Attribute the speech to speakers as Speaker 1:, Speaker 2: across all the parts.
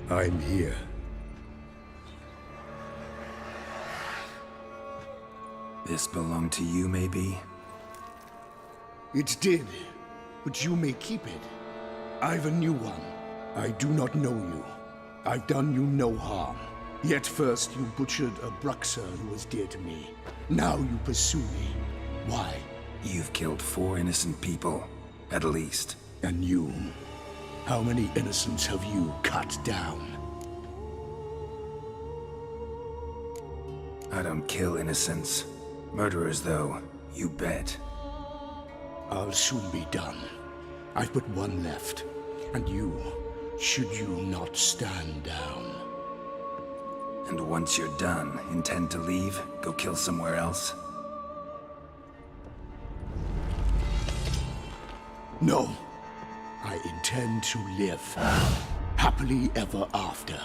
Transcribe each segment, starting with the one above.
Speaker 1: I'm here.
Speaker 2: This belonged to you, maybe?
Speaker 1: It did, but you may keep it. I've a new one. I do not know you. I've done you no harm. Yet first you butchered a Bruxer who was dear to me. Now you pursue me. Why?
Speaker 2: You've killed 4 innocent people, at least.
Speaker 1: And you? How many innocents have you cut down?
Speaker 2: I don't kill innocents. Murderers, though, you bet.
Speaker 1: I'll soon be done. I've but one left. And you, should you not stand down.
Speaker 2: And once you're done, intend to leave? Go kill somewhere else?
Speaker 1: No. I intend to live. Happily ever after.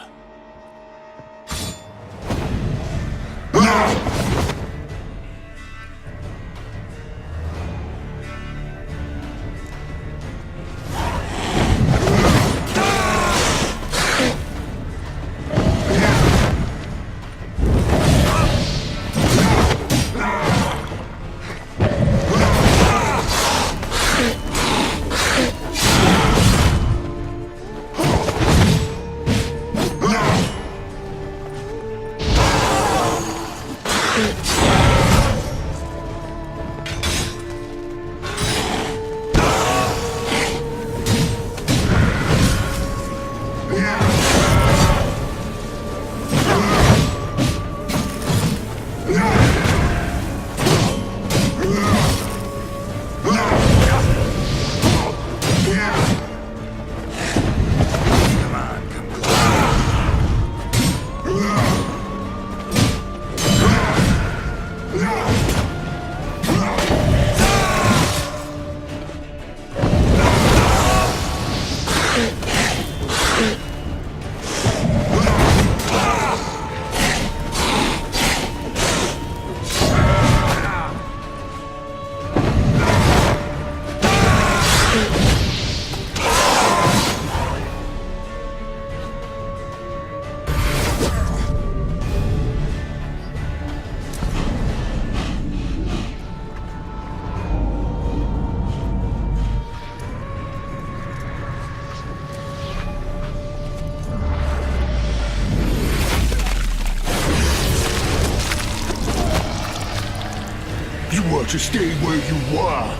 Speaker 1: To stay where you were.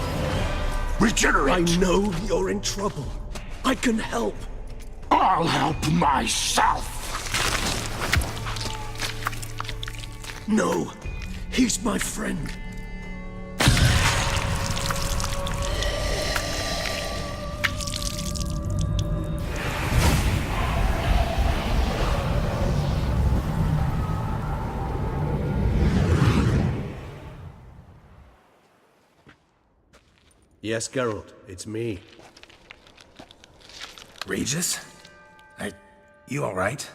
Speaker 1: Regenerate!
Speaker 3: I know you're in trouble. I can help.
Speaker 1: I'll help myself!
Speaker 3: No, he's my friend. Yes, Geralt, it's me.
Speaker 2: Regis? You alright?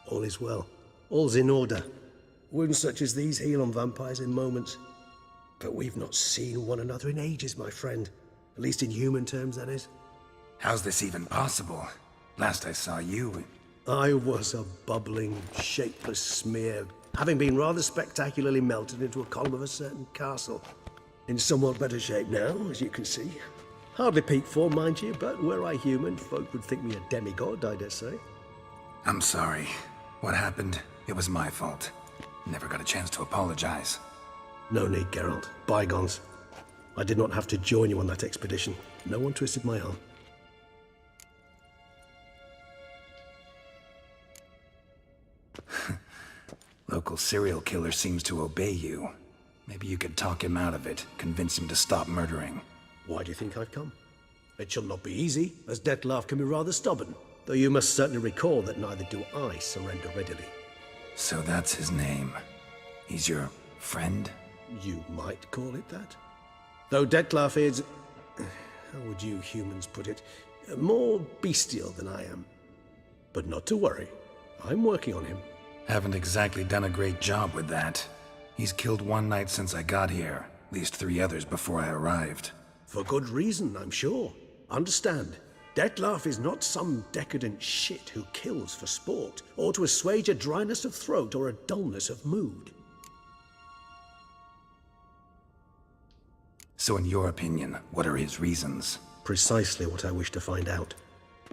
Speaker 3: All is well. All's in order. Wounds such as these heal on vampires in moments. But we've not seen one another in ages, my friend. At least in human terms, that is.
Speaker 2: How's this even possible? Last I saw you...
Speaker 3: I was a bubbling, shapeless smear, having been rather spectacularly melted into a column of a certain castle. In somewhat better shape now, as you can see. Hardly peak form, mind you, but were I human, folk would think me a demigod, I dare say.
Speaker 2: I'm sorry. What happened? It was my fault. Never got a chance to apologize.
Speaker 3: No need, Geralt. Bygones. I did not have to join you on that expedition. No one twisted my arm.
Speaker 2: Local serial killer seems to obey you. Maybe you could talk him out of it, convince him to stop murdering.
Speaker 3: Why do you think I've come? It shall not be easy, as Dettlaff can be rather stubborn. Though you must certainly recall that neither do I surrender readily.
Speaker 2: So that's his name. He's your friend?
Speaker 3: You might call it that. Though Dettlaff is... how would you humans put it? More bestial than I am. But not to worry. I'm working on him.
Speaker 2: Haven't exactly done a great job with that. He's killed 1 night since I got here. At least 3 others before I arrived.
Speaker 3: For good reason, I'm sure. Understand, Dettlaff is not some decadent shit who kills for sport, or to assuage a dryness of throat or a dullness of mood.
Speaker 2: So in your opinion, what are his reasons?
Speaker 3: Precisely what I wish to find out.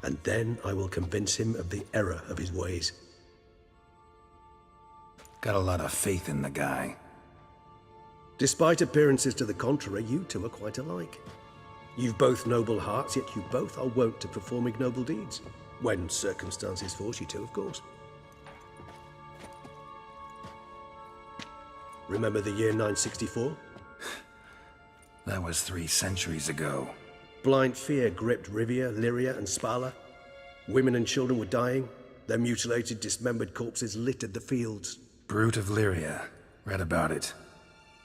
Speaker 3: And then I will convince him of the error of his ways.
Speaker 2: Got a lot of faith in the guy.
Speaker 3: Despite appearances to the contrary, you two are quite alike. You've both noble hearts, yet you both are wont to perform ignoble deeds. When circumstances force you to, of course. Remember the year 964?
Speaker 2: That was 3 centuries ago.
Speaker 3: Blind fear gripped Rivia, Lyria, and Spala. Women and children were dying. Their mutilated, dismembered corpses littered the fields.
Speaker 2: Brute of Lyria. Read about it.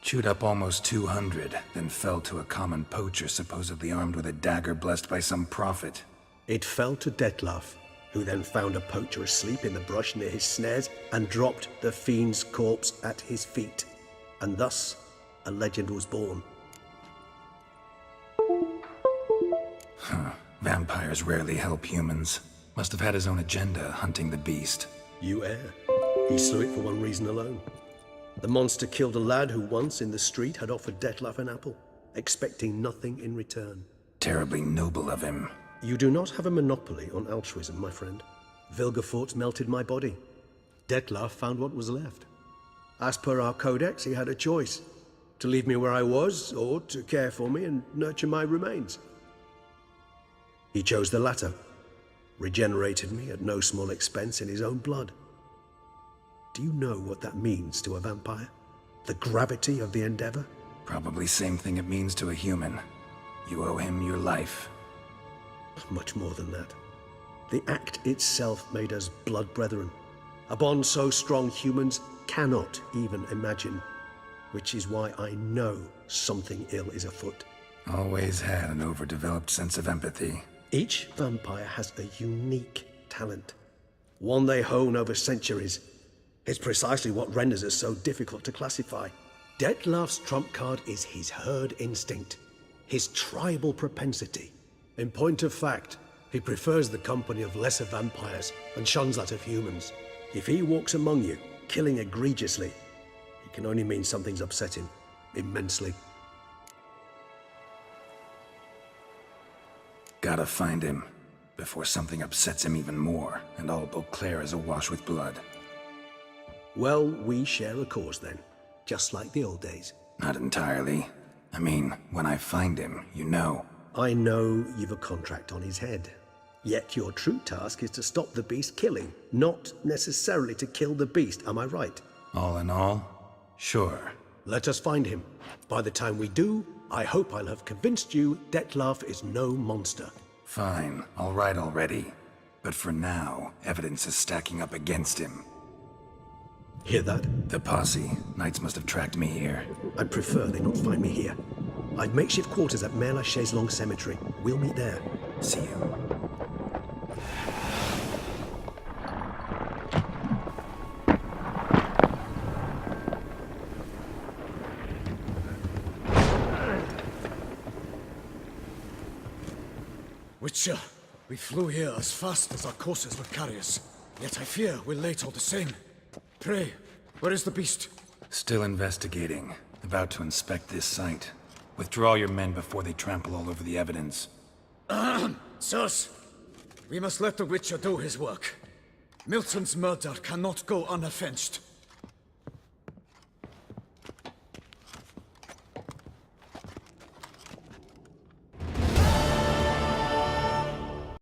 Speaker 2: Chewed up almost 200, then fell to a common poacher supposedly armed with a dagger blessed by some prophet.
Speaker 3: It fell to Dettlaff, who then found a poacher asleep in the brush near his snares and dropped the fiend's corpse at his feet. And thus, a legend was born.
Speaker 2: Vampires rarely help humans. Must have had his own agenda, hunting the beast.
Speaker 3: You err. He slew it for one reason alone. The monster killed a lad who once in the street had offered Dettlaff an apple, expecting nothing in return.
Speaker 2: Terribly noble of him.
Speaker 3: You do not have a monopoly on altruism, my friend. Vilgefortz melted my body. Dettlaff found what was left. As per our codex, he had a choice: to leave me where I was, or to care for me and nurture my remains. He chose the latter, regenerated me at no small expense in his own blood. Do you know what that means to a vampire? The gravity of the endeavor?
Speaker 2: Probably same thing it means to a human. You owe him your life.
Speaker 3: Much more than that. The act itself made us blood brethren. A bond so strong humans cannot even imagine. Which is why I know something ill is afoot.
Speaker 2: Always had an overdeveloped sense of empathy.
Speaker 3: Each vampire has a unique talent. One they hone over centuries. It's precisely what renders us so difficult to classify. Dettlaff's trump card is his herd instinct, his tribal propensity. In point of fact, he prefers the company of lesser vampires and shuns that of humans. If he walks among you, killing egregiously, it can only mean something's upset him immensely.
Speaker 2: Gotta find him, before something upsets him even more, and all Beauclair is awash with blood.
Speaker 3: Well, we share a cause then, just like the old days.
Speaker 2: Not entirely. I mean, when I find him, you know.
Speaker 3: I know you've a contract on his head. Yet your true task is to stop the beast killing, not necessarily to kill the beast, am I right?
Speaker 2: All in all, sure.
Speaker 3: Let us find him. By the time we do, I hope I'll have convinced you Dettlaff is no monster.
Speaker 2: Fine, all right already. But for now, evidence is stacking up against him.
Speaker 3: Hear that?
Speaker 2: The posse. Knights must have tracked me here.
Speaker 3: I'd prefer they not find me here. I've makeshift quarters at Mère Lachaise Long Cemetery. We'll meet there.
Speaker 2: See you.
Speaker 4: Witcher, we flew here as fast as our courses would carry us. Yet I fear we're late all the same. Pray, where is the beast?
Speaker 2: Still investigating. About to inspect this site. Withdraw your men before they trample all over the evidence.
Speaker 4: Sirs, we must let the Witcher do his work. Milton's murder cannot go unavenged.